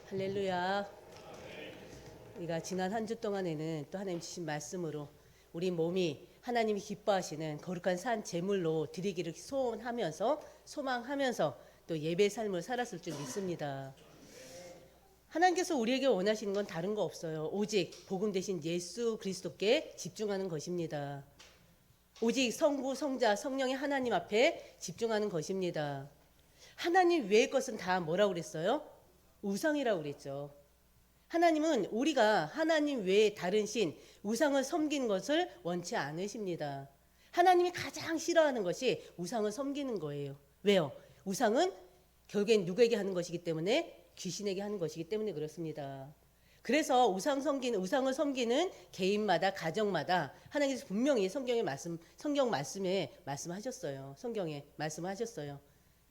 할렐루야. 우리가 지난 한 주 동안에는 또 하나님 주신 말씀으로 우리 몸이 하나님이 기뻐하시는 거룩한 산 제물로 드리기를 소원하면서 소망하면서 또 예배 삶을 살았을 줄 믿습니다. 하나님께서 우리에게 원하시는 건 다른 거 없어요. 오직 복음 대신 예수 그리스도께 집중하는 것입니다. 오직 성부, 성자, 성령의 하나님 앞에 집중하는 것입니다. 하나님 외의 것은 다 뭐라고 그랬어요? 우상이라고 그랬죠. 하나님은 우리가 하나님 외에 다른 신, 우상을 섬기는 것을 원치 않으십니다. 하나님이 가장 싫어하는 것이 우상을 섬기는 거예요. 왜요? 우상은 결국엔 누구에게 하는 것이기 때문에 귀신에게 하는 것이기 때문에 그렇습니다. 그래서 우상을 섬기는 개인마다 가정마다 하나님께서 분명히 성경 말씀에 말씀하셨어요. 성경에 말씀하셨어요.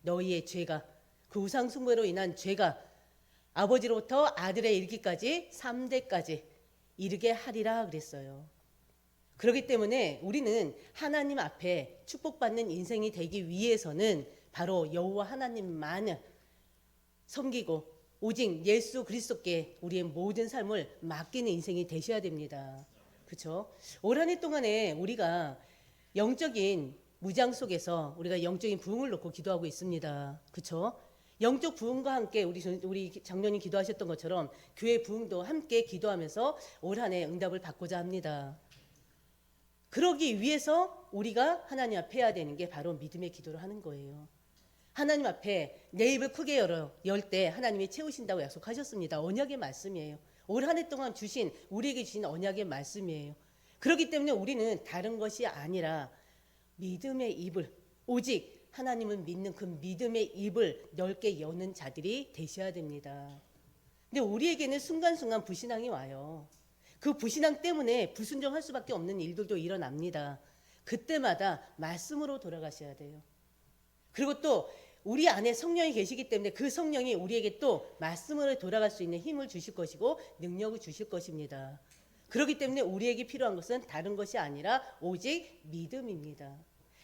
너희의 죄가 그 우상 숭배로 인한 죄가 아버지로부터 아들에 이르기까지 3대까지 이르게 하리라 그랬어요. 그렇기 때문에 우리는 하나님 앞에 축복받는 인생이 되기 위해서는 바로 여호와 하나님만을 섬기고 오직 예수 그리스도께 우리의 모든 삶을 맡기는 인생이 되셔야 됩니다. 그렇죠? 올 한 해 동안에 우리가 영적인 무장 속에서 우리가 영적인 부흥을 놓고 기도하고 있습니다. 그렇죠? 영적 부흥과 함께 우리 장로님 기도하셨던 것처럼 교회 부흥도 함께 기도하면서 올 한 해 응답을 받고자 합니다. 그러기 위해서 우리가 하나님 앞에 해야 되는 게 바로 믿음의 기도를 하는 거예요. 하나님 앞에 내 입을 크게 열 때 하나님이 채우신다고 약속하셨습니다. 언약의 말씀이에요. 올 한 해 동안 우리에게 주신 언약의 말씀이에요. 그렇기 때문에 우리는 다른 것이 아니라 믿음의 입을 오직 하나님을 믿는 그 믿음의 입을 넓게 여는 자들이 되셔야 됩니다. 근데 우리에게는 순간순간 불신앙이 와요. 그 불신앙 때문에 불순종할 수밖에 없는 일들도 일어납니다. 그때마다 말씀으로 돌아가셔야 돼요. 그리고 또 우리 안에 성령이 계시기 때문에 그 성령이 우리에게 또 말씀으로 돌아갈 수 있는 힘을 주실 것이고 능력을 주실 것입니다. 그렇기 때문에 우리에게 필요한 것은 다른 것이 아니라 오직 믿음입니다.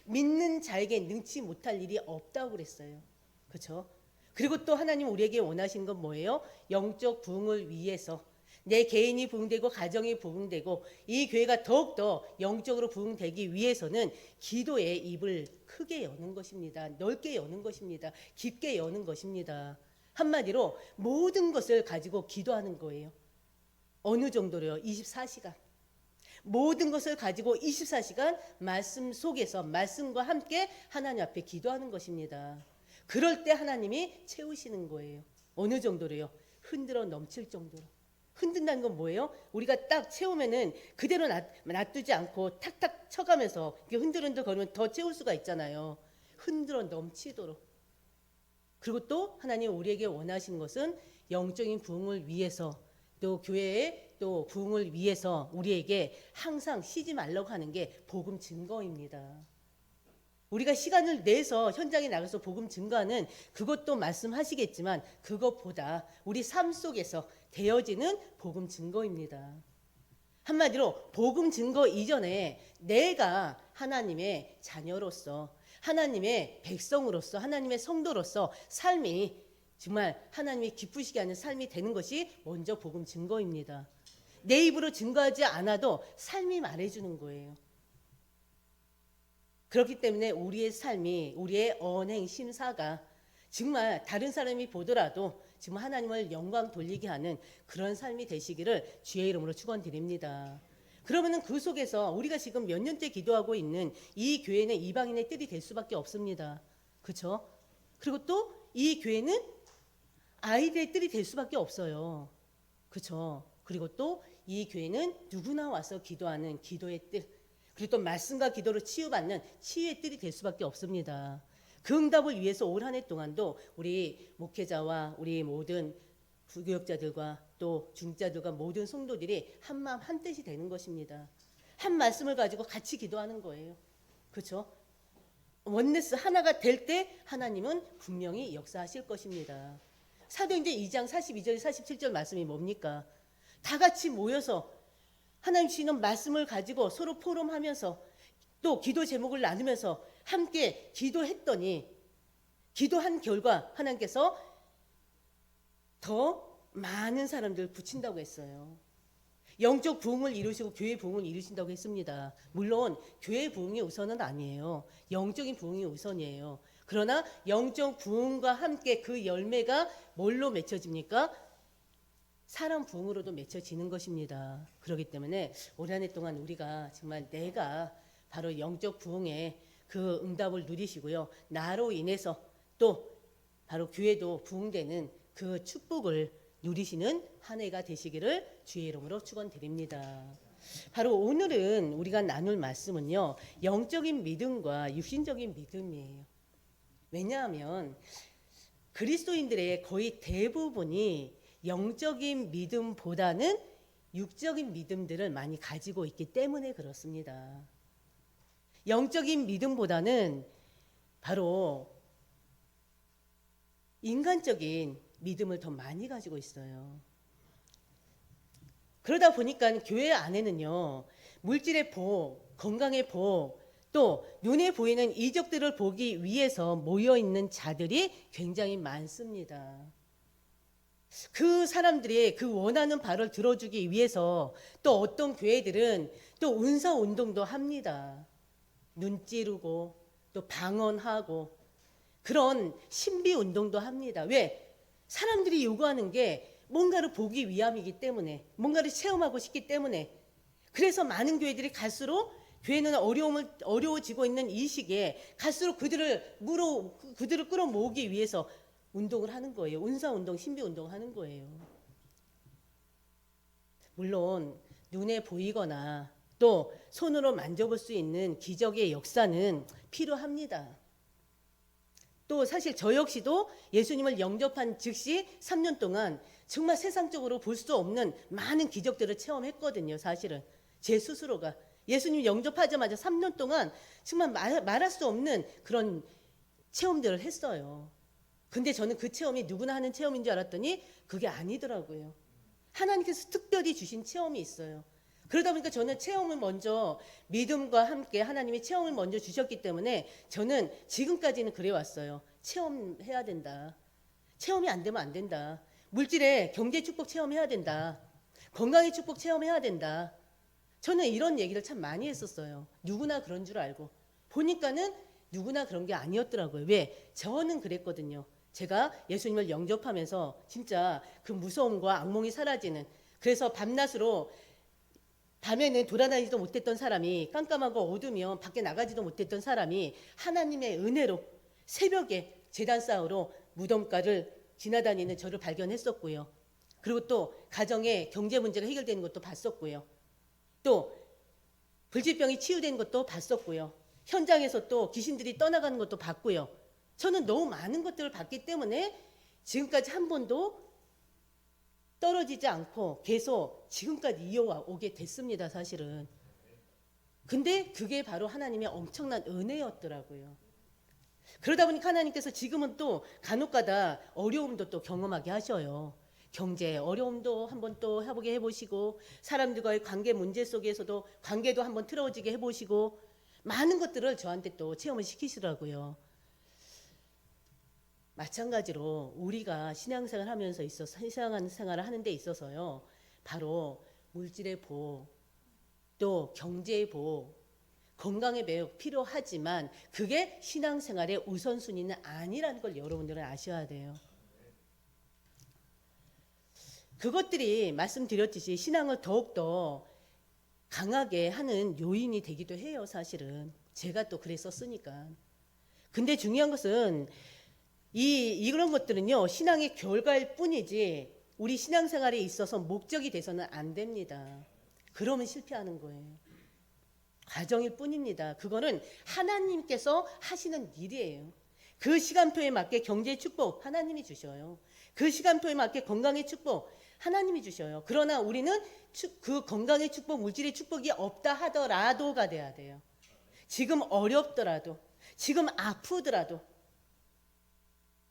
믿는 자에게 능치 못할 일이 없다고 그랬어요. 그렇죠? 그리고 또 하나님 우리에게 원하시는 건 뭐예요? 영적 부흥을 위해서 내 개인이 부흥되고 가정이 부흥되고 이 교회가 더욱더 영적으로 부흥되기 위해서는 기도의 입을 크게 여는 것입니다. 넓게 여는 것입니다. 깊게 여는 것입니다. 한마디로 모든 것을 가지고 기도하는 거예요. 어느 정도로요? 24시간. 모든 것을 가지고 24시간 말씀 속에서 말씀과 함께 하나님 앞에 기도하는 것입니다. 그럴 때 하나님이 채우시는 거예요. 어느 정도로요? 흔들어 넘칠 정도로. 흔든다는 건 뭐예요? 우리가 딱 채우면은 그대로 놔두지 않고 탁탁 쳐가면서 흔들흔들 거리면 더 채울 수가 있잖아요. 흔들어 넘치도록. 그리고 또 하나님 우리에게 원하시는 것은 영적인 부흥을 위해서 또 교회의 또 부흥을 위해서 우리에게 항상 쉬지 말라고 하는 게 복음 증거입니다. 우리가 시간을 내서 현장에 나가서 복음 증거하는 그것도 말씀하시겠지만 그것보다 우리 삶 속에서 되어지는 복음 증거입니다. 한마디로 복음 증거 이전에 내가 하나님의 자녀로서 하나님의 백성으로서 하나님의 성도로서 삶이 정말 하나님이 기쁘시게 하는 삶이 되는 것이 먼저 복음 증거입니다. 내 입으로 증거하지 않아도 삶이 말해주는 거예요. 그렇기 때문에 우리의 삶이 우리의 언행 심사가 정말 다른 사람이 보더라도 정말 하나님을 영광 돌리게 하는 그런 삶이 되시기를 주의 이름으로 축원드립니다. 그러면은 그 속에서 우리가 지금 몇 년째 기도하고 있는 이 교회는 이방인의 뜰이 될 수밖에 없습니다. 그렇죠? 그리고 또 이 교회는 아이들의 뜰이 될 수밖에 없어요. 그렇죠? 그리고 또 이 교회는 누구나 와서 기도하는 기도의 뜰, 그리고 또 말씀과 기도로 치유받는 치유의 뜰이 될 수밖에 없습니다. 그 응답을 위해서 올 한 해 동안도 우리 목회자와 우리 모든 부교역자들과 또 중자들과 모든 성도들이 한 마음 한 뜻이 되는 것입니다. 한 말씀을 가지고 같이 기도하는 거예요. 그렇죠? 원네스 하나가 될 때 하나님은 분명히 역사하실 것입니다. 사도행전 2장 42절 47절 말씀이 뭡니까? 다 같이 모여서 하나님 주시는 말씀을 가지고 서로 포럼하면서 또 기도 제목을 나누면서 함께 기도했더니 기도한 결과 하나님께서 더 많은 사람들 붙인다고 했어요. 영적 부흥을 이루시고 교회 부흥을 이루신다고 했습니다. 물론 교회 부흥이 우선은 아니에요. 영적인 부흥이 우선이에요. 그러나 영적 부흥과 함께 그 열매가 뭘로 맺혀집니까? 사람 부흥으로도 맺혀지는 것입니다. 그렇기 때문에 올 한 해 동안 우리가 정말 내가 바로 영적 부흥의 그 응답을 누리시고요. 나로 인해서 또 바로 교회도 부흥되는 그 축복을 누리시는 한 해가 되시기를 주의 이름으로 축원드립니다. 바로 오늘은 우리가 나눌 말씀은요. 영적인 믿음과 육신적인 믿음이에요. 왜냐하면 그리스도인들의 거의 대부분이 영적인 믿음보다는 육적인 믿음들을 많이 가지고 있기 때문에 그렇습니다. 영적인 믿음보다는 바로 인간적인 믿음을 더 많이 가지고 있어요. 그러다 보니까 교회 안에는요, 물질의 복, 건강의 복, 또 눈에 보이는 이적들을 보기 위해서 모여 있는 자들이 굉장히 많습니다. 그 사람들이 그 원하는 바를 들어주기 위해서 또 어떤 교회들은 또 은사 운동도 합니다. 눈 찌르고 또 방언하고 그런 신비 운동도 합니다. 왜? 사람들이 요구하는 게 뭔가를 보기 위함이기 때문에, 뭔가를 체험하고 싶기 때문에. 그래서 많은 교회들이 갈수록 교회는 어려워지고 있는 이 시기에 갈수록 그들을 끌어모으기 위해서 운동을 하는 거예요. 은사 운동, 신비 운동 하는 거예요. 물론 눈에 보이거나 또 손으로 만져볼 수 있는 기적의 역사는 필요합니다. 또 사실 저 역시도 예수님을 영접한 즉시 3년 동안 정말 세상적으로 볼 수 없는 많은 기적들을 체험했거든요. 사실은 제 스스로가 예수님 영접하자마자 3년 동안 정말 말할 수 없는 그런 체험들을 했어요. 근데 저는 그 체험이 누구나 하는 체험인 줄 알았더니 그게 아니더라고요. 하나님께서 특별히 주신 체험이 있어요. 그러다 보니까 저는 체험을 먼저 믿음과 함께 하나님이 체험을 먼저 주셨기 때문에 저는 지금까지는 그래 왔어요. 체험해야 된다. 체험이 안 되면 안 된다. 물질의 경제 축복 체험해야 된다. 건강의 축복 체험해야 된다. 저는 이런 얘기를 참 많이 했었어요. 누구나 그런 줄 알고. 보니까는 누구나 그런 게 아니었더라고요. 왜? 저는 그랬거든요. 제가 예수님을 영접하면서 진짜 그 무서움과 악몽이 사라지는, 그래서 밤낮으로 밤에는 돌아다니지도 못했던 사람이, 깜깜하고 어두우면 밖에 나가지도 못했던 사람이 하나님의 은혜로 새벽에 제단 싸우러 무덤가를 지나다니는 저를 발견했었고요. 그리고 또 가정의 경제 문제가 해결되는 것도 봤었고요. 또 불치병이 치유되는 것도 봤었고요. 현장에서 또 귀신들이 떠나가는 것도 봤고요. 저는 너무 많은 것들을 봤기 때문에 지금까지 한 번도 떨어지지 않고 계속 지금까지 이어오게 됐습니다. 사실은. 근데 그게 바로 하나님의 엄청난 은혜였더라고요. 그러다 보니까 하나님께서 지금은 또 간혹가다 어려움도 또 경험하게 하셔요. 경제 어려움도 한번 또 해보시고, 사람들과의 관계 문제 속에서도 관계도 한번 틀어지게 해보시고, 많은 것들을 저한테 또 체험을 시키시더라고요. 마찬가지로 우리가 신앙생활을 하면서 신앙생활을 하는 데 있어서요, 바로 물질의 복, 또 경제의 복, 건강의 매우 필요하지만 그게 신앙생활의 우선순위는 아니라는 걸 여러분들은 아셔야 돼요. 그것들이 말씀드렸듯이 신앙을 더욱더 강하게 하는 요인이 되기도 해요. 사실은 제가 또 그랬었으니까. 근데 중요한 것은 이런 것들은요, 신앙의 결과일 뿐이지 우리 신앙생활에 있어서 목적이 돼서는 안 됩니다. 그러면 실패하는 거예요. 과정일 뿐입니다. 그거는 하나님께서 하시는 일이에요. 그 시간표에 맞게 경제의 축복 하나님이 주셔요. 그 시간표에 맞게 건강의 축복 하나님이 주셔요. 그러나 우리는 그 건강의 축복, 물질의 축복이 없다 하더라도가 돼야 돼요. 지금 어렵더라도, 지금 아프더라도,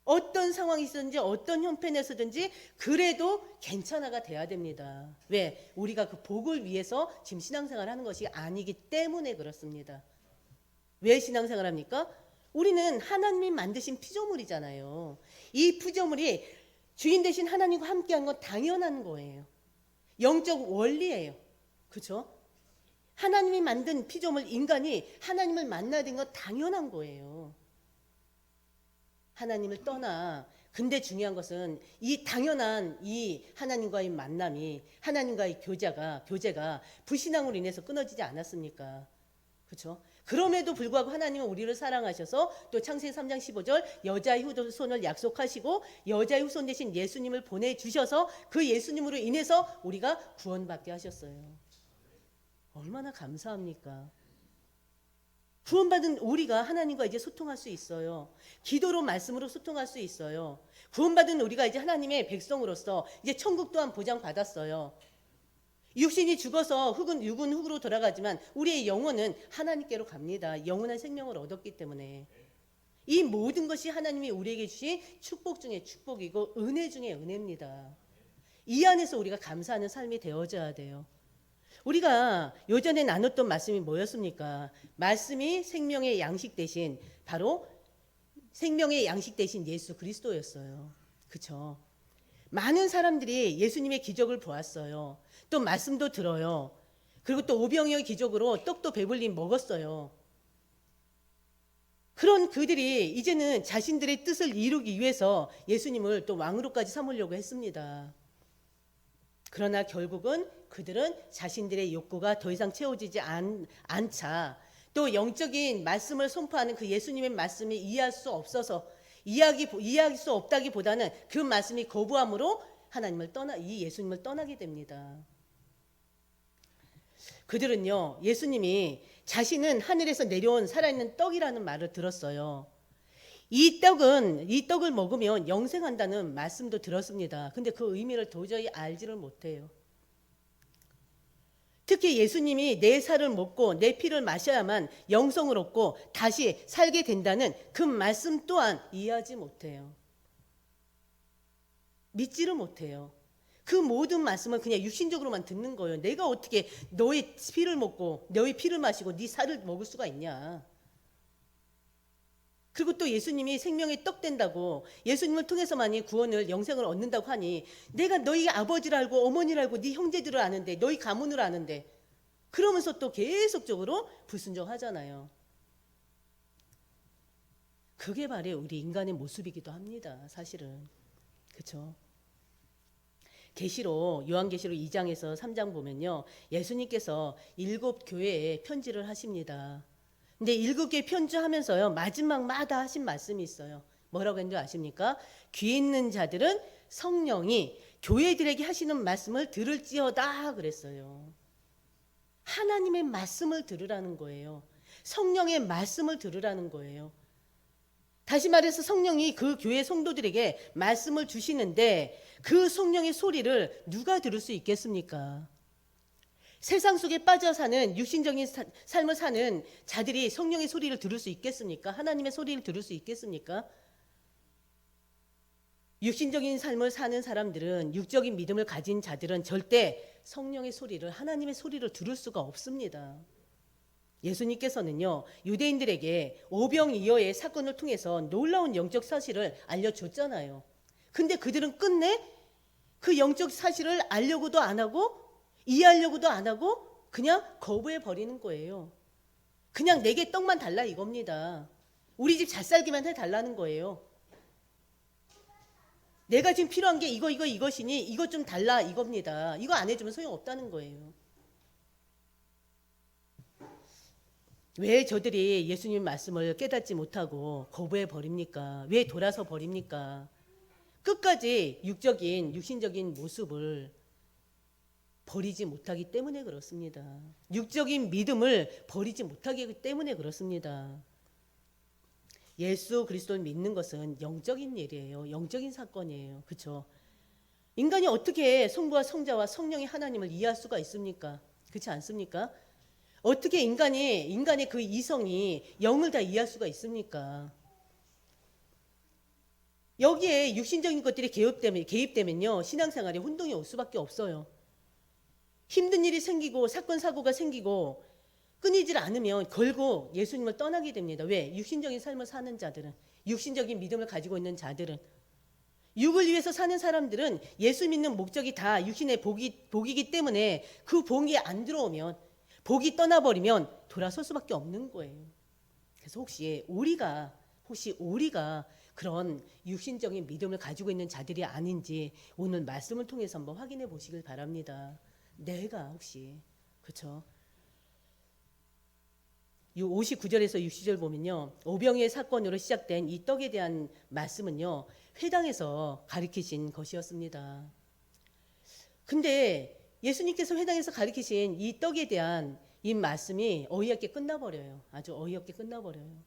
어떤 상황이 있었든지 어떤 형편에서든지 그래도 괜찮아가 돼야 됩니다. 왜? 우리가 그 복을 위해서 지금 신앙생활을 하는 것이 아니기 때문에 그렇습니다. 왜 신앙생활 합니까? 우리는 하나님이 만드신 피조물이잖아요. 이 피조물이 주인 대신 하나님과 함께하는 건 당연한 거예요. 영적 원리예요. 그렇죠? 하나님이 만든 피조물 인간이 하나님을 만나야 되는 건 당연한 거예요. 하나님을 떠나. 근데 중요한 것은 이 당연한 이 하나님과의 만남이, 하나님과의 교제가 불신앙으로 인해서 끊어지지 않았습니까? 그렇죠? 그럼에도 불구하고 하나님은 우리를 사랑하셔서 또 창세기 3장 15절 여자의 후손을 약속하시고 여자의 후손 대신 예수님을 보내주셔서 그 예수님으로 인해서 우리가 구원받게 하셨어요. 얼마나 감사합니까? 구원받은 우리가 하나님과 이제 소통할 수 있어요. 기도로 말씀으로 소통할 수 있어요. 구원받은 우리가 이제 하나님의 백성으로서 이제 천국 또한 보장받았어요. 육신이 죽어서 육은 흙으로 돌아가지만 우리의 영혼은 하나님께로 갑니다. 영원한 생명을 얻었기 때문에. 이 모든 것이 하나님이 우리에게 주신 축복 중에 축복이고 은혜 중에 은혜입니다. 이 안에서 우리가 감사하는 삶이 되어져야 돼요. 우리가 요전에 나눴던 말씀이 뭐였습니까? 말씀이 생명의 양식 대신 바로 생명의 양식 대신 예수 그리스도였어요. 그렇죠? 많은 사람들이 예수님의 기적을 보았어요. 또 말씀도 들어요. 그리고 또 오병이어의 기적으로 떡도 배불리 먹었어요. 그런 그들이 이제는 자신들의 뜻을 이루기 위해서 예수님을 또 왕으로까지 삼으려고 했습니다. 그러나 결국은 그들은 자신들의 욕구가 더 이상 채워지지 않자 또 영적인 말씀을 선포하는 그 예수님의 말씀이 이해할 수 없어서 이해할 수 없다기보다는 그 말씀이 거부함으로 이 예수님을 떠나게 됩니다. 그들은요, 예수님이 자신은 하늘에서 내려온 살아있는 떡이라는 말을 들었어요. 이 떡을 먹으면 영생한다는 말씀도 들었습니다. 근데 그 의미를 도저히 알지를 못해요. 특히 예수님이 내 살을 먹고 내 피를 마셔야만 영성을 얻고 다시 살게 된다는 그 말씀 또한 이해하지 못해요. 믿지를 못해요. 그 모든 말씀을 그냥 육신적으로만 듣는 거예요. 내가 어떻게 너의 피를 먹고 너의 피를 마시고 네 살을 먹을 수가 있냐. 그리고 또 예수님이 생명의 떡 된다고 예수님을 통해서만이 구원을 영생을 얻는다고 하니 내가 너희 아버지를 알고 어머니를 알고 네 형제들을 아는데 너희 가문을 아는데 그러면서 또 계속적으로 불순종하잖아요. 그게 바로 우리 인간의 모습이기도 합니다. 사실은. 그렇죠? 요한계시록 2장에서 3장 보면요. 예수님께서 7교회에 편지를 하십니다. 근데 7개 편지하면서요. 마지막마다 하신 말씀이 있어요. 뭐라고 했는지 아십니까? 귀 있는 자들은 성령이 교회들에게 하시는 말씀을 들을지어다 그랬어요. 하나님의 말씀을 들으라는 거예요. 성령의 말씀을 들으라는 거예요. 다시 말해서 성령이 그 교회 성도들에게 말씀을 주시는데 그 성령의 소리를 누가 들을 수 있겠습니까? 세상 속에 빠져 사는 육신적인 삶을 사는 자들이 성령의 소리를 들을 수 있겠습니까? 하나님의 소리를 들을 수 있겠습니까? 육신적인 삶을 사는 사람들은 육적인 믿음을 가진 자들은 절대 성령의 소리를 하나님의 소리를 들을 수가 없습니다. 예수님께서는요 유대인들에게 오병이어의 사건을 통해서 놀라운 영적 사실을 알려줬잖아요. 근데 그들은 끝내 그 영적 사실을 알려고도 안 하고 이해하려고도 안 하고 그냥 거부해 버리는 거예요. 그냥 내게 떡만 달라 이겁니다. 우리 집 잘 살기만 해달라는 거예요. 내가 지금 필요한 게 이것이니 이것 좀 달라 이겁니다. 이거 안 해주면 소용없다는 거예요. 왜 저들이 예수님 말씀을 깨닫지 못하고 거부해 버립니까? 왜 돌아서 버립니까? 끝까지 육신적인 모습을 버리지 못하기 때문에 그렇습니다. 육적인 믿음을 버리지 못하기 때문에 그렇습니다. 예수 그리스도를 믿는 것은 영적인 일이에요. 영적인 사건이에요. 그렇죠? 인간이 어떻게 성부와 성자와 성령의 하나님을 이해할 수가 있습니까? 그렇지 않습니까? 어떻게 인간의 그 이성이 영을 다 이해할 수가 있습니까? 여기에 육신적인 것들이 개입되면요 신앙생활에 혼동이 올 수밖에 없어요. 힘든 일이 생기고 사건 사고가 생기고 끊이질 않으면 결국 예수님을 떠나게 됩니다. 왜? 육신적인 삶을 사는 자들은, 육신적인 믿음을 가지고 있는 자들은 육을 위해서 사는 사람들은 예수 믿는 목적이 다 육신의 복이기 때문에 그 복이 안 들어오면, 복이 떠나버리면 돌아설 수밖에 없는 거예요. 그래서 혹시 우리가 그런 육신적인 믿음을 가지고 있는 자들이 아닌지 오늘 말씀을 통해서 한번 확인해 보시길 바랍니다. 내가 혹시, 그렇죠? 59절에서 60절 보면요, 오병이의 사건으로 시작된 이 떡에 대한 말씀은요, 회당에서 가르치신 것이었습니다. 근데 예수님께서 회당에서 가르치신 이 떡에 대한 이 말씀이 어이없게 끝나버려요. 아주 어이없게 끝나버려요.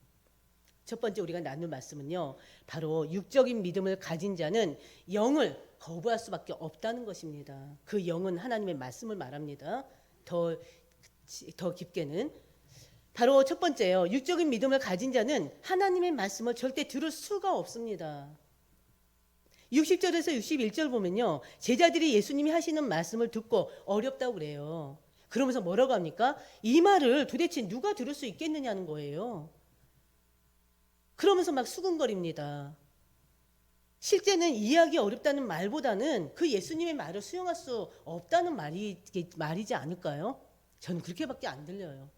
첫 번째 우리가 나눌 말씀은요, 바로 육적인 믿음을 가진 자는 영을 거부할 수밖에 없다는 것입니다. 그 영은 하나님의 말씀을 말합니다. 더 깊게는 바로 첫 번째요, 육적인 믿음을 가진 자는 하나님의 말씀을 절대 들을 수가 없습니다. 60절에서 61절 보면요, 제자들이 예수님이 하시는 말씀을 듣고 어렵다고 그래요. 그러면서 뭐라고 합니까? 이 말을 도대체 누가 들을 수 있겠느냐는 거예요. 그러면서 막 수근거립니다. 실제는 이해하기 어렵다는 말보다는 그 예수님의 말을 수용할 수 없다는 말이지 않을까요? 저는 그렇게밖에 안 들려요.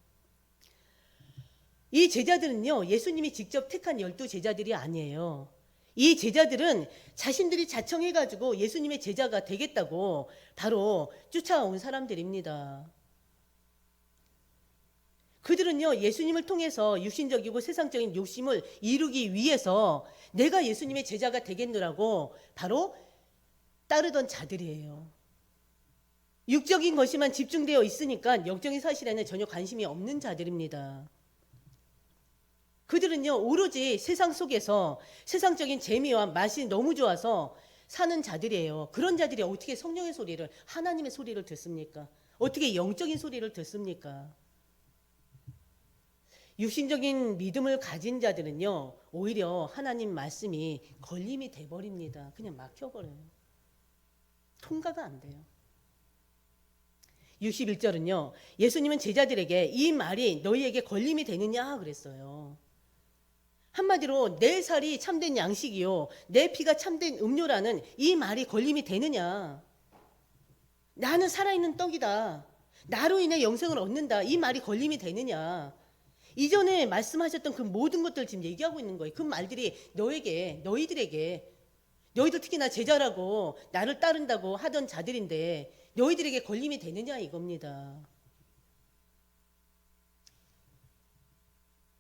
이 제자들은요, 예수님이 직접 택한 12 제자들이 아니에요. 이 제자들은 자신들이 자청해가지고 예수님의 제자가 되겠다고 바로 쫓아온 사람들입니다. 그들은요, 예수님을 통해서 육신적이고 세상적인 욕심을 이루기 위해서 내가 예수님의 제자가 되겠노라고 바로 따르던 자들이에요. 육적인 것이만 집중되어 있으니까 영적인 사실에는 전혀 관심이 없는 자들입니다. 그들은요, 오로지 세상 속에서 세상적인 재미와 맛이 너무 좋아서 사는 자들이에요. 그런 자들이 어떻게 성령의 소리를, 하나님의 소리를 듣습니까? 어떻게 영적인 소리를 듣습니까? 육신적인 믿음을 가진 자들은요, 오히려 하나님 말씀이 걸림이 돼버립니다. 그냥 막혀버려요. 통과가 안 돼요. 61절은요, 예수님은 제자들에게 이 말이 너희에게 걸림이 되느냐 그랬어요. 한마디로 내 살이 참된 양식이요, 내 피가 참된 음료라는 이 말이 걸림이 되느냐. 나는 살아있는 떡이다, 나로 인해 영생을 얻는다, 이 말이 걸림이 되느냐. 이전에 말씀하셨던 그 모든 것들 지금 얘기하고 있는 거예요. 그 말들이 너희들에게, 너희도 특히나 제자라고 나를 따른다고 하던 자들인데 너희들에게 걸림이 되느냐 이겁니다.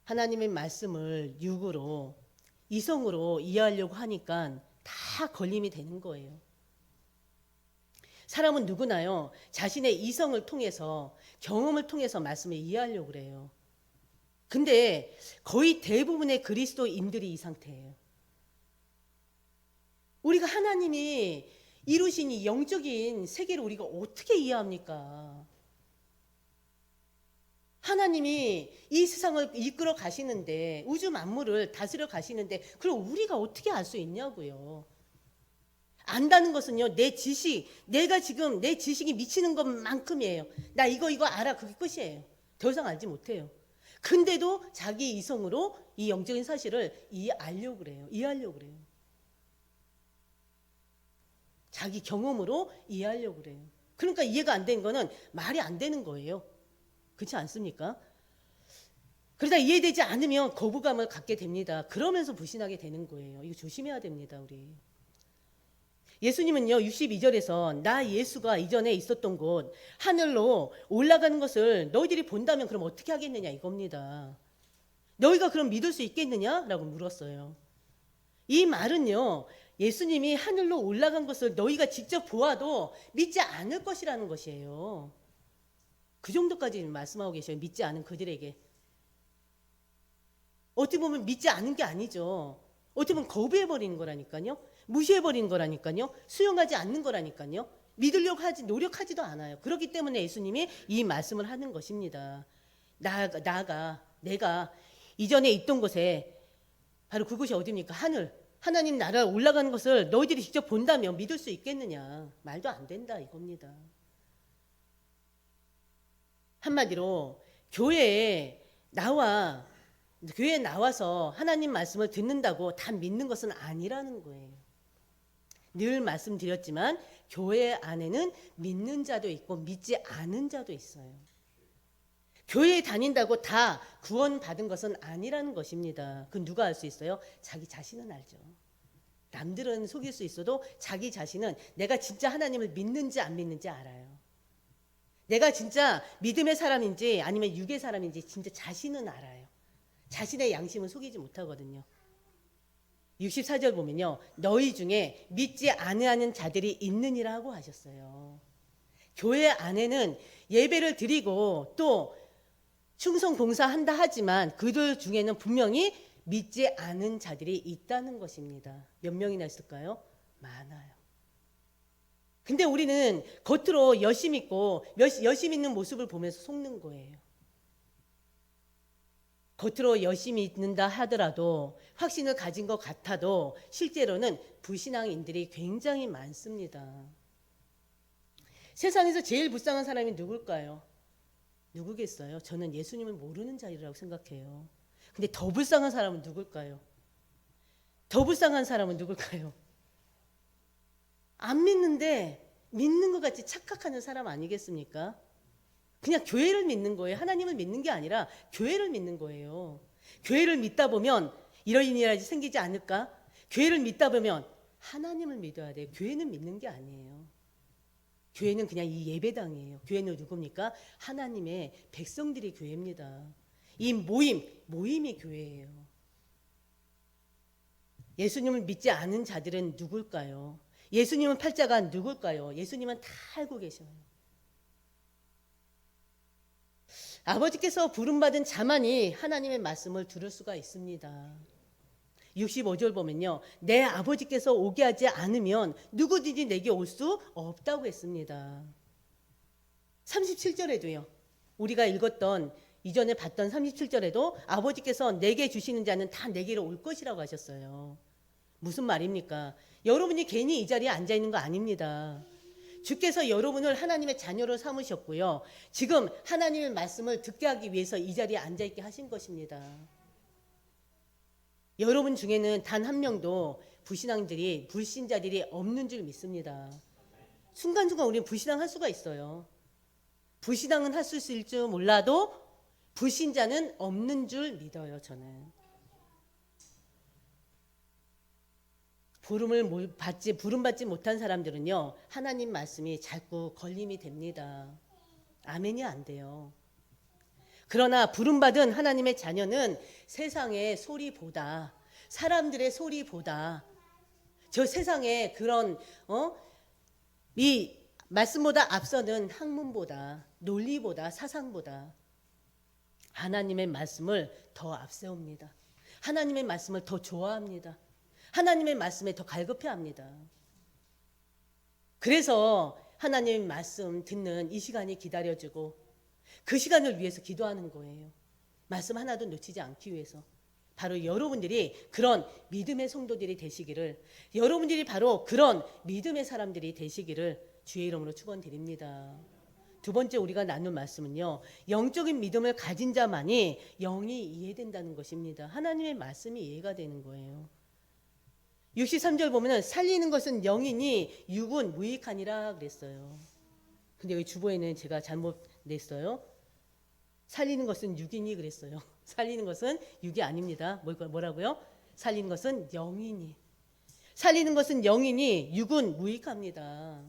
하나님의 말씀을 육으로, 이성으로 이해하려고 하니까 다 걸림이 되는 거예요. 사람은 누구나요, 자신의 이성을 통해서, 경험을 통해서 말씀을 이해하려고 그래요. 근데 거의 대부분의 그리스도인들이 이 상태예요. 우리가 하나님이 이루신 이 영적인 세계를 우리가 어떻게 이해합니까? 하나님이 이 세상을 이끌어 가시는데, 우주 만물을 다스려 가시는데, 그럼 우리가 어떻게 알 수 있냐고요. 안다는 것은요, 내 지식, 내가 지금 내 지식이 미치는 것만큼이에요. 나 이거 알아, 그게 끝이에요. 더 이상 알지 못해요. 근데도 자기 이성으로 이 영적인 사실을 이해하려고 그래요. 자기 경험으로 이해하려고 그래요. 그러니까 이해가 안 되는 거는 말이 안 되는 거예요. 그렇지 않습니까? 그러다 이해되지 않으면 거부감을 갖게 됩니다. 그러면서 불신하게 되는 거예요. 이거 조심해야 됩니다, 우리. 예수님은요, 62절에서 나 예수가 이전에 있었던 곳 하늘로 올라가는 것을 너희들이 본다면 그럼 어떻게 하겠느냐 이겁니다. 너희가 그럼 믿을 수 있겠느냐? 라고 물었어요. 이 말은요, 예수님이 하늘로 올라간 것을 너희가 직접 보아도 믿지 않을 것이라는 것이에요. 그 정도까지 말씀하고 계셔요. 믿지 않은 그들에게. 어떻게 보면 믿지 않은 게 아니죠. 어떻게 보면 거부해버리는 거라니까요. 무시해버리는 거라니까요. 수용하지 않는 거라니까요. 믿으려고 노력하지도 않아요. 그렇기 때문에 예수님이 이 말씀을 하는 것입니다. 내가 이전에 있던 곳에, 바로 그곳이 어디입니까? 하늘. 하나님 나라 올라가는 것을 너희들이 직접 본다면 믿을 수 있겠느냐. 말도 안 된다 이겁니다. 한마디로 교회에 나와서 하나님 말씀을 듣는다고 다 믿는 것은 아니라는 거예요. 늘 말씀드렸지만 교회 안에는 믿는 자도 있고 믿지 않은 자도 있어요. 교회에 다닌다고 다 구원받은 것은 아니라는 것입니다. 그건 누가 알 수 있어요? 자기 자신은 알죠. 남들은 속일 수 있어도 자기 자신은 내가 진짜 하나님을 믿는지 안 믿는지 알아요. 내가 진짜 믿음의 사람인지 아니면 육의 사람인지 진짜 자신은 알아요. 자신의 양심은 속이지 못하거든요. 64절 보면요. 너희 중에 믿지 아니하는 자들이 있느니라 하고 하셨어요. 교회 안에는 예배를 드리고 또 충성 봉사한다 하지만 그들 중에는 분명히 믿지 않은 자들이 있다는 것입니다. 몇 명이나 있을까요? 많아요. 근데 우리는 겉으로 열심히 있고 열심히 있는 모습을 보면서 속는 거예요. 겉으로 열심히 있는다 하더라도 확신을 가진 것 같아도 실제로는 불신앙인들이 굉장히 많습니다. 세상에서 제일 불쌍한 사람이 누굴까요? 누구겠어요? 저는 예수님을 모르는 자리라고 생각해요. 근데 더 불쌍한 사람은 누굴까요? 더 불쌍한 사람은 누굴까요? 안 믿는데 믿는 것 같이 착각하는 사람 아니겠습니까? 그냥 교회를 믿는 거예요. 하나님을 믿는 게 아니라 교회를 믿는 거예요. 교회를 믿다 보면 이런 일이 생기지 않을까? 교회를 믿다 보면 하나님을 믿어야 돼요. 교회는 믿는 게 아니에요. 교회는 그냥 이 예배당이에요. 교회는 누굽니까? 하나님의 백성들이 교회입니다. 이 모임이 교회예요. 예수님을 믿지 않은 자들은 누굴까요? 예수님은 팔자가 누굴까요? 예수님은 다 알고 계셔요. 아버지께서 부름받은 자만이 하나님의 말씀을 들을 수가 있습니다. 65절 보면요. 내 아버지께서 오게 하지 않으면 누구든지 내게 올 수 없다고 했습니다. 37절에도요. 우리가 읽었던 이전에 봤던 37절에도 아버지께서 내게 주시는 자는 다 내게로 올 것이라고 하셨어요. 무슨 말입니까? 여러분이 괜히 이 자리에 앉아 있는 거 아닙니다. 주께서 여러분을 하나님의 자녀로 삼으셨고요. 지금 하나님의 말씀을 듣게 하기 위해서 이 자리에 앉아 있게 하신 것입니다. 여러분 중에는 단 한 명도 불신자들이 없는 줄 믿습니다. 순간순간 우리는 불신앙할 수가 있어요. 불신앙은 할 수 있을 줄 몰라도 불신자는 없는 줄 믿어요. 저는. 부름받지 못한 사람들은요. 하나님 말씀이 자꾸 걸림이 됩니다. 아멘이 안 돼요. 그러나 부름받은 하나님의 자녀는 세상의 소리보다 사람들의 소리보다 저 세상의 그런 이 말씀보다 앞서는 학문보다 논리보다 사상보다 하나님의 말씀을 더 앞세웁니다. 하나님의 말씀을 더 좋아합니다. 하나님의 말씀에 더 갈급해합니다. 그래서 하나님의 말씀 듣는 이 시간이 기다려지고 그 시간을 위해서 기도하는 거예요. 말씀 하나도 놓치지 않기 위해서. 바로 여러분들이 그런 믿음의 성도들이 되시기를, 여러분들이 바로 그런 믿음의 사람들이 되시기를 주의 이름으로 축원드립니다. 두 번째 우리가 나눈 말씀은요. 영적인 믿음을 가진 자만이 영이 이해된다는 것입니다. 하나님의 말씀이 이해가 되는 거예요. 63절 보면은 살리는 것은 영이니 육은 무익하니라 그랬어요. 근데 여기 주보에는 제가 잘못 냈어요. 살리는 것은 육이니 그랬어요. 살리는 것은 육이 아닙니다. 뭐라고요? 살리는 것은 영이니. 살리는 것은 영이니 육은 무익합니다.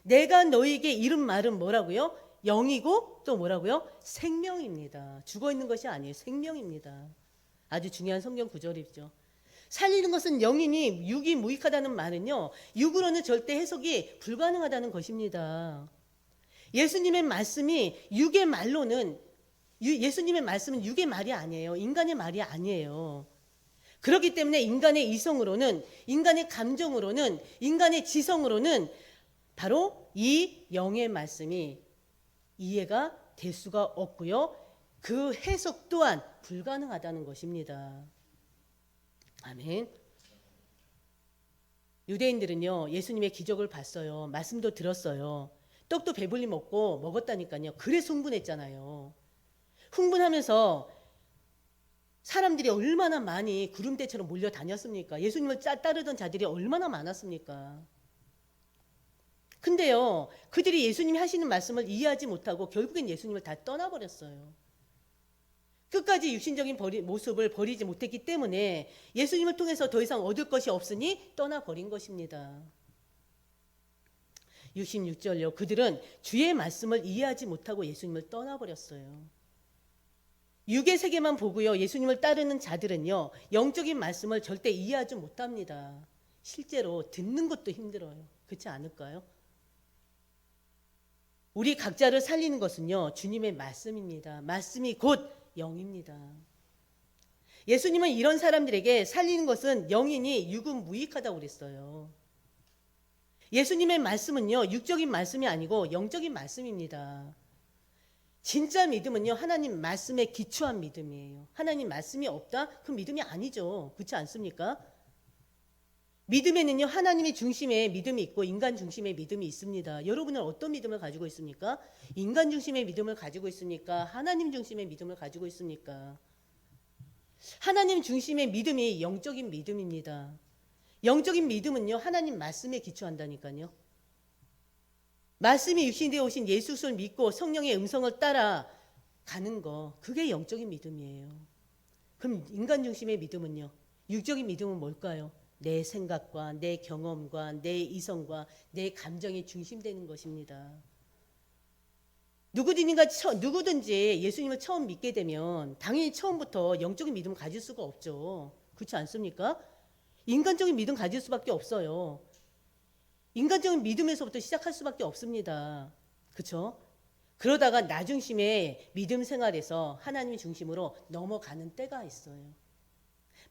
내가 너희에게 이른 말은 뭐라고요? 영이고 또 뭐라고요? 생명입니다. 죽어 있는 것이 아니에요. 생명입니다. 아주 중요한 성경 구절이죠. 살리는 것은 영이니 육이 무익하다는 말은요. 육으로는 절대 해석이 불가능하다는 것입니다. 예수님의 말씀이 육의 말로는 예수님의 말씀은 육의 말이 아니에요. 인간의 말이 아니에요. 그렇기 때문에 인간의 이성으로는 인간의 감정으로는 인간의 지성으로는 바로 이 영의 말씀이 이해가 될 수가 없고요. 그 해석 또한 불가능하다는 것입니다. 아멘. 유대인들은요. 예수님의 기적을 봤어요. 말씀도 들었어요. 떡도 배불리 먹었다니까요. 그래서 흥분했잖아요. 흥분하면서 사람들이 얼마나 많이 구름대처럼 몰려다녔습니까? 예수님을 따르던 자들이 얼마나 많았습니까? 근데요, 그들이 예수님이 하시는 말씀을 이해하지 못하고 결국엔 예수님을 다 떠나버렸어요. 끝까지 육신적인 모습을 버리지 못했기 때문에 예수님을 통해서 더 이상 얻을 것이 없으니 떠나버린 것입니다. 66절요. 그들은 주의 말씀을 이해하지 못하고 예수님을 떠나버렸어요. 육의 세계만 보고요. 예수님을 따르는 자들은요. 영적인 말씀을 절대 이해하지 못합니다. 실제로 듣는 것도 힘들어요. 그렇지 않을까요? 우리 각자를 살리는 것은요. 주님의 말씀입니다. 말씀이 곧 영입니다. 예수님은 이런 사람들에게 살리는 것은 영이니 육은 무익하다고 그랬어요. 예수님의 말씀은요. 육적인 말씀이 아니고 영적인 말씀입니다. 진짜 믿음은요. 하나님 말씀에 기초한 믿음이에요. 하나님 말씀이 없다? 그 믿음이 아니죠. 그렇지 않습니까? 믿음에는요. 하나님의 중심의 믿음이 있고 인간 중심의 믿음이 있습니다. 여러분은 어떤 믿음을 가지고 있습니까? 인간 중심의 믿음을 가지고 있습니까? 하나님 중심의 믿음을 가지고 있습니까? 하나님 중심의 믿음이 영적인 믿음입니다. 영적인 믿음은요. 하나님 말씀에 기초한다니까요. 말씀이 육신되어 오신 예수 그리스도를 믿고 성령의 음성을 따라 가는 거, 그게 영적인 믿음이에요. 그럼 인간 중심의 믿음은요? 육적인 믿음은 뭘까요? 내 생각과 내 경험과 내 이성과 내 감정이 중심되는 것입니다. 누구든지 예수님을 처음 믿게 되면 당연히 처음부터 영적인 믿음을 가질 수가 없죠. 그렇지 않습니까? 인간적인 믿음 가질 수밖에 없어요. 인간적인 믿음에서부터 시작할 수밖에 없습니다. 그렇죠? 그러다가 나 중심의 믿음 생활에서 하나님 중심으로 넘어가는 때가 있어요.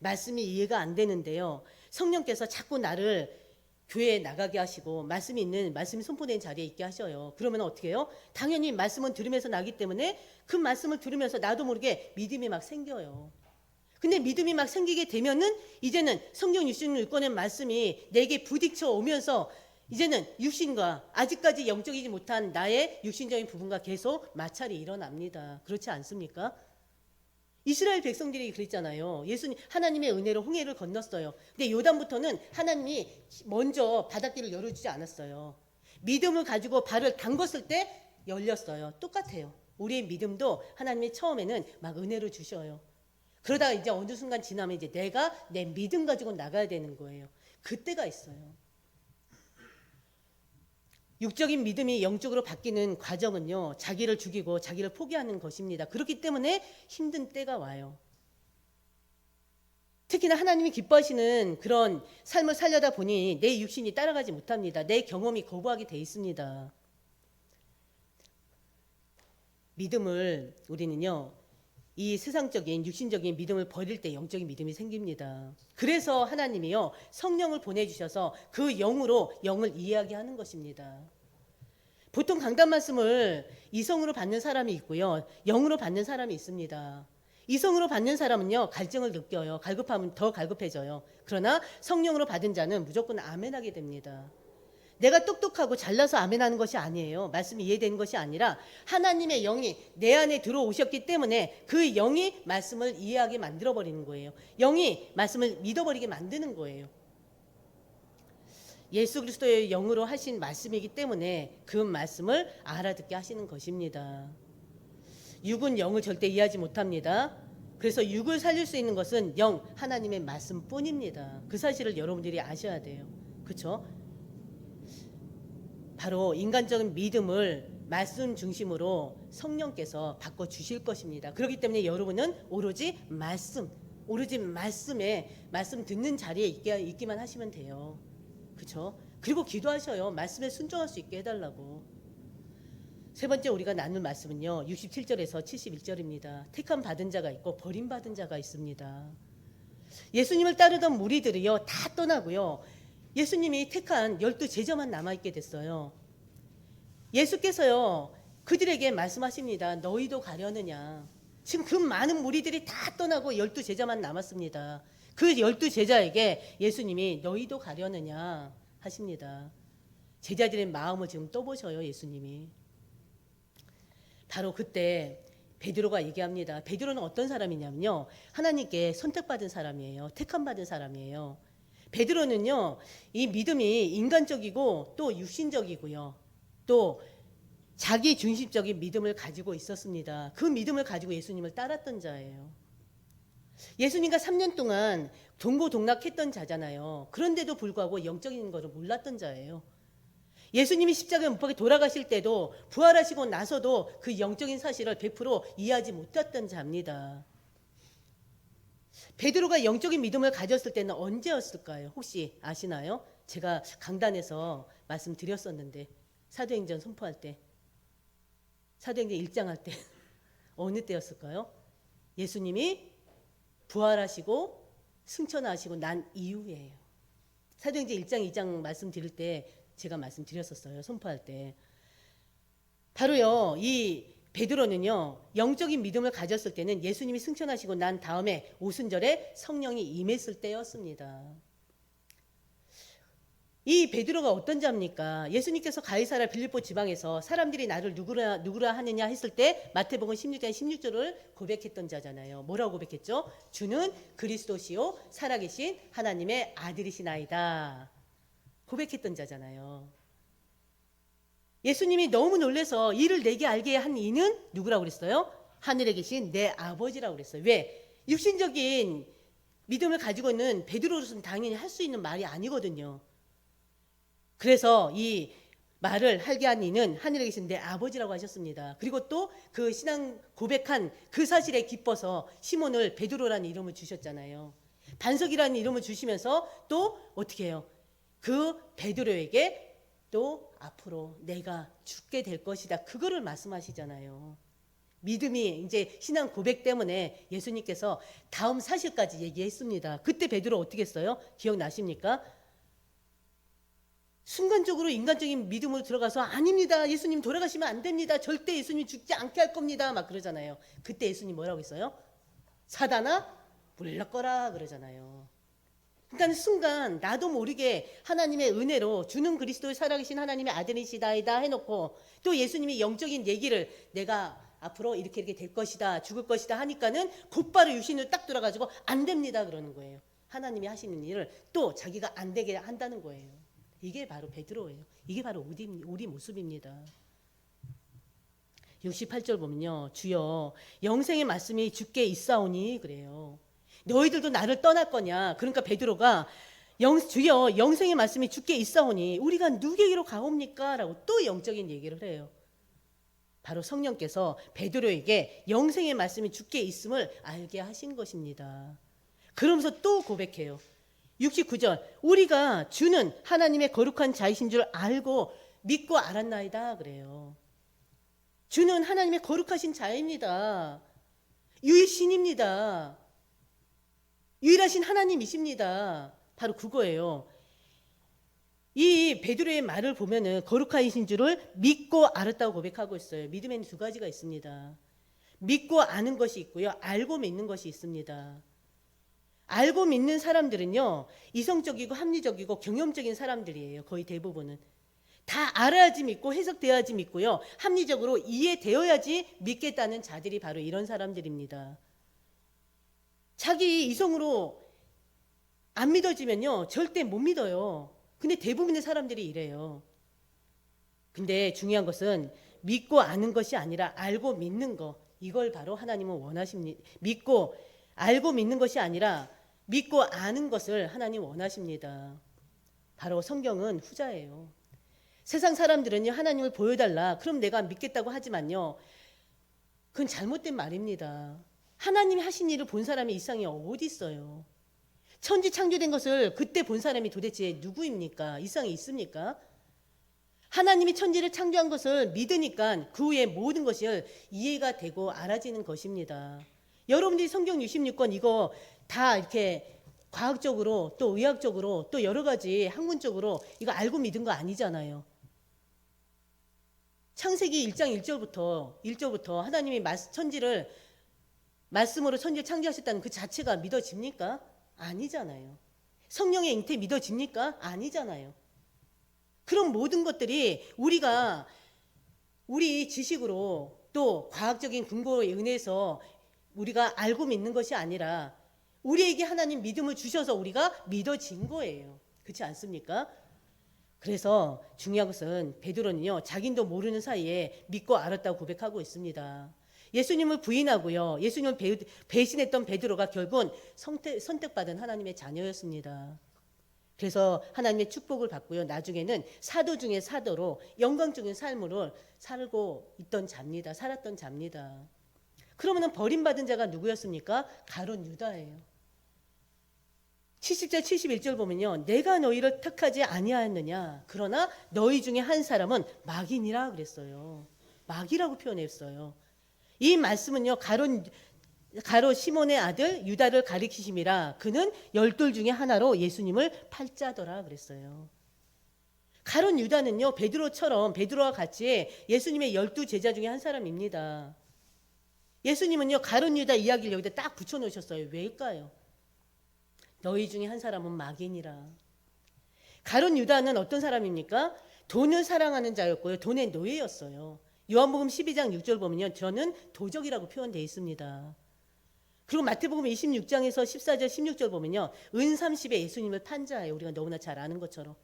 말씀이 이해가 안 되는데요. 성령께서 자꾸 나를 교회에 나가게 하시고 말씀이 선포된 자리에 있게 하셔요. 그러면 어떻게 해요? 당연히 말씀은 들으면서 나기 때문에 그 말씀을 들으면서 나도 모르게 믿음이 막 생겨요. 근데 믿음이 막 생기게 되면은 이제는 성경 66권의 말씀이 내게 부딪혀 오면서 이제는 육신과 아직까지 영적이지 못한 나의 육신적인 부분과 계속 마찰이 일어납니다. 그렇지 않습니까? 이스라엘 백성들이 그랬잖아요. 하나님의 은혜로 홍해를 건넜어요. 근데 요단부터는 하나님이 먼저 바닷길을 열어주지 않았어요. 믿음을 가지고 발을 담궜을 때 열렸어요. 똑같아요. 우리의 믿음도 하나님이 처음에는 막 은혜로 주셔요. 그러다가 이제 어느 순간 지나면 이제 내가 내 믿음 가지고 나가야 되는 거예요. 그때가 있어요. 육적인 믿음이 영적으로 바뀌는 과정은요. 자기를 죽이고 자기를 포기하는 것입니다. 그렇기 때문에 힘든 때가 와요. 특히나 하나님이 기뻐하시는 그런 삶을 살려다 보니 내 육신이 따라가지 못합니다. 내 경험이 거부하게 돼 있습니다. 믿음을 우리는요. 이 세상적인 육신적인 믿음을 버릴 때 영적인 믿음이 생깁니다. 그래서 하나님이요 성령을 보내주셔서 그 영으로 영을 이해하게 하는 것입니다. 보통 강단 말씀을 이성으로 받는 사람이 있고요. 영으로 받는 사람이 있습니다. 이성으로 받는 사람은요 갈증을 느껴요. 갈급하면 더 갈급해져요. 그러나 성령으로 받은 자는 무조건 아멘하게 됩니다. 내가 똑똑하고 잘나서 아멘하는 것이 아니에요. 말씀이 이해되는 것이 아니라 하나님의 영이 내 안에 들어오셨기 때문에 그 영이 말씀을 이해하게 만들어버리는 거예요. 영이 말씀을 믿어버리게 만드는 거예요. 예수 그리스도의 영으로 하신 말씀이기 때문에 그 말씀을 알아듣게 하시는 것입니다. 육은 영을 절대 이해하지 못합니다. 그래서 육을 살릴 수 있는 것은 영, 하나님의 말씀뿐입니다. 그 사실을 여러분들이 아셔야 돼요. 그렇죠? 바로 인간적인 믿음을 말씀 중심으로 성령께서 바꿔주실 것입니다. 그렇기 때문에 여러분은 오로지 말씀에 말씀 듣는 자리에 있기만 하시면 돼요. 그렇죠? 그리고 기도하셔요. 말씀에 순종할 수 있게 해달라고. 세 번째 우리가 나눌 말씀은요. 67절에서 71절입니다. 택함 받은 자가 있고 버림받은 자가 있습니다. 예수님을 따르던 무리들이요. 다 떠나고요. 예수님이 택한 12제자만 남아있게 됐어요. 예수께서요 그들에게 말씀하십니다. 너희도 가려느냐. 지금 그 많은 무리들이 다 떠나고 12제자만 남았습니다. 그 12제자에게 예수님이 너희도 가려느냐 하십니다. 제자들의 마음을 지금 떠보셔요. 예수님이. 바로 그때 베드로가 얘기합니다. 베드로는 어떤 사람이냐면요. 하나님께 선택받은 사람이에요. 택함받은 사람이에요. 베드로는요, 이 믿음이 인간적이고 또 육신적이고요. 또 자기 중심적인 믿음을 가지고 있었습니다. 그 믿음을 가지고 예수님을 따랐던 자예요. 예수님과 3년 동안 동고동락했던 자잖아요. 그런데도 불구하고 영적인 것을 몰랐던 자예요. 예수님이 십자가에 못 박혀 돌아가실 때도 부활하시고 나서도 그 영적인 사실을 100% 이해하지 못했던 자입니다. 베드로가 영적인 믿음을 가졌을 때는 언제였을까요? 혹시 아시나요? 제가 강단에서 말씀드렸었는데, 사도행전 선포할 때, 사도행전 1장 할 때 어느 때였을까요? 예수님이 부활하시고 승천하시고 난 이후에요. 사도행전 1장 2장 말씀드릴 때 제가 말씀드렸었어요. 선포할 때. 바로요, 이 베드로는요, 영적인 믿음을 가졌을 때는 예수님이 승천하시고 난 다음에 오순절에 성령이 임했을 때였습니다. 이 베드로가 어떤 자입니까? 예수님께서 가이사랴 빌립보 지방에서 사람들이 나를 누구라 하느냐 했을 때 마태복음 16장 16절을 고백했던 자잖아요. 뭐라고 고백했죠? 주는 그리스도시요 살아계신 하나님의 아들이시나이다. 고백했던 자잖아요. 예수님이 너무 놀라서 이를 내게 알게 한 이는 누구라고 그랬어요? 하늘에 계신 내 아버지라고 그랬어요. 왜? 육신적인 믿음을 가지고 있는 베드로로서는 당연히 할 수 있는 말이 아니거든요. 그래서 이 말을 하게 한 이는 하늘에 계신 내 아버지라고 하셨습니다. 그리고 또 그 신앙 고백한 그 사실에 기뻐서 시몬을 베드로라는 이름을 주셨잖아요. 반석이라는 이름을 주시면서 또 어떻게 해요? 그 베드로에게 또 앞으로 내가 죽게 될 것이다. 그거를 말씀하시잖아요. 믿음이 이제 신앙 고백 때문에 예수님께서 다음 사실까지 얘기했습니다. 그때 베드로 어떻게 했어요? 기억나십니까? 순간적으로 인간적인 믿음으로 들어가서 아닙니다. 예수님 돌아가시면 안 됩니다. 절대 예수님 죽지 않게 할 겁니다. 막 그러잖아요. 그때 예수님 뭐라고 했어요? 사단아 물러거라 그러잖아요. 그러니까 순간 나도 모르게 하나님의 은혜로 주는 그리스도의 살아계신 하나님의 아들이시다이다 해놓고 또 예수님이 영적인 얘기를 내가 앞으로 이렇게 될 것이다 죽을 것이다 하니까는 곧바로 유신을 딱 들어가지고 안 됩니다 그러는 거예요. 하나님이 하시는 일을 또 자기가 안 되게 한다는 거예요. 이게 바로 베드로예요. 이게 바로 우리 모습입니다. 68절 보면요. 주여 영생의 말씀이 주께 있사오니 그래요. 너희들도 나를 떠날 거냐. 그러니까 베드로가 주여 영생의 말씀이 주께 있사오니 우리가 누구에게로 가옵니까? 라고 또 영적인 얘기를 해요. 바로 성령께서 베드로에게 영생의 말씀이 주께 있음을 알게 하신 것입니다. 그러면서 또 고백해요. 69절 우리가 주는 하나님의 거룩한 자이신 줄 알고 믿고 알았나이다 그래요. 주는 하나님의 거룩하신 자입니다. 유일신입니다. 유일하신 하나님이십니다. 바로 그거예요. 이 베드로의 말을 보면은 거룩하신 줄을 믿고 알았다고 고백하고 있어요. 믿음에는 두 가지가 있습니다. 믿고 아는 것이 있고요. 알고 믿는 것이 있습니다. 알고 믿는 사람들은요. 이성적이고 합리적이고 경험적인 사람들이에요. 거의 대부분은. 다 알아야지 믿고 해석되어야지 믿고요. 합리적으로 이해되어야지 믿겠다는 자들이 바로 이런 사람들입니다. 자기 이성으로 안 믿어지면요. 절대 못 믿어요. 근데 대부분의 사람들이 이래요. 근데 중요한 것은 믿고 아는 것이 아니라 알고 믿는 거. 이걸 바로 하나님은 원하십니다. 믿고 알고 믿는 것이 아니라 믿고 아는 것을 하나님 원하십니다. 바로 성경은 후자예요. 세상 사람들은요. 하나님을 보여달라. 그럼 내가 믿겠다고 하지만요. 그건 잘못된 말입니다. 하나님이 하신 일을 본 사람이 이 세상에 어디 있어요? 천지 창조된 것을 그때 본 사람이 도대체 누구입니까? 이 세상에 있습니까? 하나님이 천지를 창조한 것을 믿으니까 그 후에 모든 것이 이해가 되고 알아지는 것입니다. 여러분들이 성경 66권 이거 다 이렇게 과학적으로 또 의학적으로 또 여러 가지 학문적으로 이거 알고 믿은 거 아니잖아요. 창세기 1장 1절부터 하나님이 천지를 말씀으로 천지를 창조하셨다는 그 자체가 믿어집니까? 아니잖아요. 성령의 잉태 믿어집니까? 아니잖아요. 그런 모든 것들이 우리 지식으로 또 과학적인 근거에 의해서 우리가 알고 믿는 것이 아니라 우리에게 하나님 믿음을 주셔서 우리가 믿어진 거예요. 그렇지 않습니까? 그래서 중요한 것은 베드로는요, 자기도 모르는 사이에 믿고 알았다고 고백하고 있습니다. 예수님을 부인하고요, 예수님을 배신했던 베드로가 결국은 선택받은 하나님의 자녀였습니다. 그래서 하나님의 축복을 받고요, 나중에는 사도 중에 사도로 영광적인 삶으로 살고 있던 자입니다. 살았던 자입니다. 그러면은 버림받은 자가 누구였습니까? 가룟 유다예요. 70절 71절 보면요, 내가 너희를 택하지 아니하였느냐, 그러나 너희 중에 한 사람은 마귀니라 그랬어요. 마귀라고 표현했어요. 이 말씀은요, 가롯 시몬의 아들 유다를 가리키심이라. 그는 12 중에 하나로 예수님을 팔자더라 그랬어요. 가롯 유다는요, 베드로와 같이 예수님의 12 제자 중에 한 사람입니다. 예수님은요, 가롯 유다 이야기를 여기다 딱 붙여놓으셨어요. 왜일까요? 너희 중에 한 사람은 마귀니라. 가룟 유다는 어떤 사람입니까? 돈을 사랑하는 자였고요, 돈의 노예였어요. 요한복음 12장 6절 보면요, 저는 도적이라고 표현되어 있습니다. 그리고 마태복음 26장에서 14절 16절 보면요, 은 30에 예수님을 판 자예요. 우리가 너무나 잘 아는 것처럼.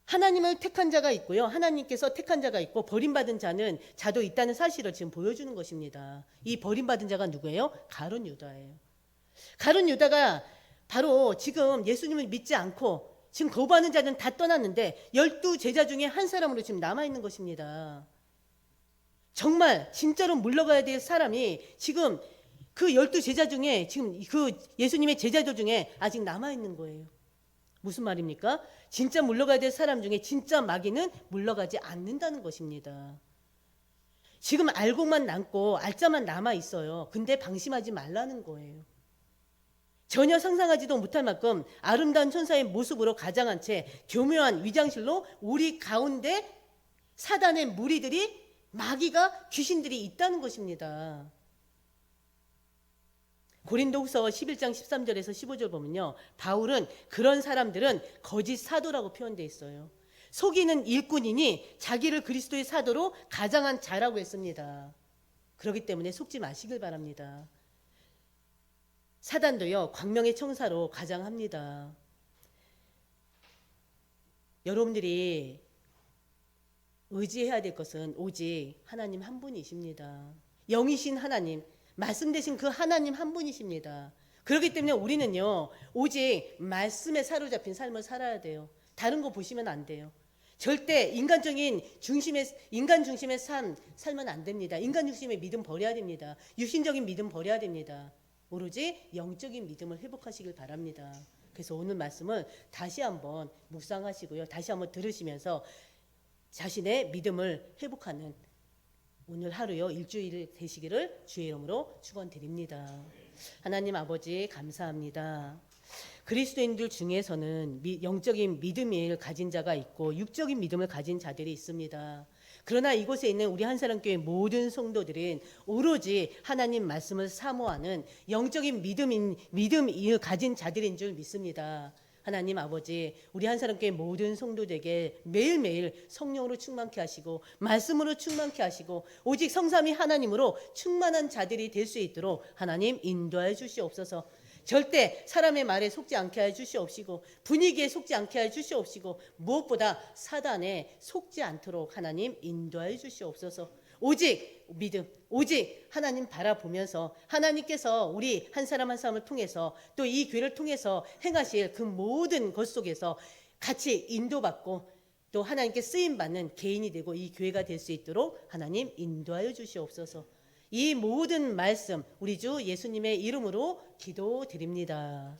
하나님을 택한 자가 있고요, 하나님께서 택한 자가 있고 버림받은 자도 있다는 사실을 지금 보여주는 것입니다. 이 버림받은 자가 누구예요? 가룟 유다예요. 가룟 유다가 바로 지금 예수님을 믿지 않고 지금 거부하는 자는 다 떠났는데 12 제자 중에 한 사람으로 지금 남아있는 것입니다. 정말 진짜로 물러가야 될 사람이 지금 그 12 제자 중에, 지금 그 예수님의 제자들 중에 아직 남아있는 거예요. 무슨 말입니까? 진짜 물러가야 될 사람 중에 진짜 마귀는 물러가지 않는다는 것입니다. 지금 알고만 남고 알짜만 남아있어요. 근데 방심하지 말라는 거예요. 전혀 상상하지도 못할 만큼 아름다운 천사의 모습으로 가장한 채 교묘한 위장실로 우리 가운데 사단의 무리들이, 마귀가, 귀신들이 있다는 것입니다. 고린도후서 11장 13절에서 15절 보면요, 바울은 그런 사람들은 거짓 사도라고 표현되어 있어요. 속이는 일꾼이니 자기를 그리스도의 사도로 가장한 자라고 했습니다. 그렇기 때문에 속지 마시길 바랍니다. 사단도요, 광명의 청사로 가장합니다. 여러분들이 의지해야 될 것은 오직 하나님 한 분이십니다. 영이신 하나님, 말씀 되신 그 하나님 한 분이십니다. 그렇기 때문에 우리는요, 오직 말씀에 사로잡힌 삶을 살아야 돼요. 다른 거 보시면 안 돼요. 절대 인간 중심의 삶 살면 안 됩니다. 인간 중심의 믿음 버려야 됩니다. 육신적인 믿음 버려야 됩니다. 오로지 영적인 믿음을 회복하시길 바랍니다. 그래서 오늘 말씀을 다시 한번 묵상하시고요, 다시 한번 들으시면서 자신의 믿음을 회복하는 오늘 하루요, 일주일 되시기를 주의 이름으로 축원드립니다. 하나님 아버지 감사합니다. 그리스도인들 중에서는 영적인 믿음을 가진 자가 있고 육적인 믿음을 가진 자들이 있습니다. 그러나 이곳에 있는 우리 한사람교회 모든 성도들은 오로지 하나님 말씀을 사모하는 영적인 믿음을 가진 자들인 줄 믿습니다. 하나님 아버지, 우리 한사람교회 모든 성도들에게 매일매일 성령으로 충만케 하시고 말씀으로 충만케 하시고 오직 성삼위 하나님으로 충만한 자들이 될 수 있도록 하나님 인도하여 주시옵소서. 절대 사람의 말에 속지 않게 해 주시옵시고 분위기에 속지 않게 해 주시옵시고 무엇보다 사단에 속지 않도록 하나님 인도하여 주시옵소서. 오직 믿음, 오직 하나님 바라보면서 하나님께서 우리 한 사람 한 사람을 통해서 또 이 교회를 통해서 행하실 그 모든 것 속에서 같이 인도받고 또 하나님께 쓰임받는 개인이 되고 이 교회가 될 수 있도록 하나님 인도하여 주시옵소서. 이 모든 말씀 우리 주 예수님의 이름으로 기도드립니다.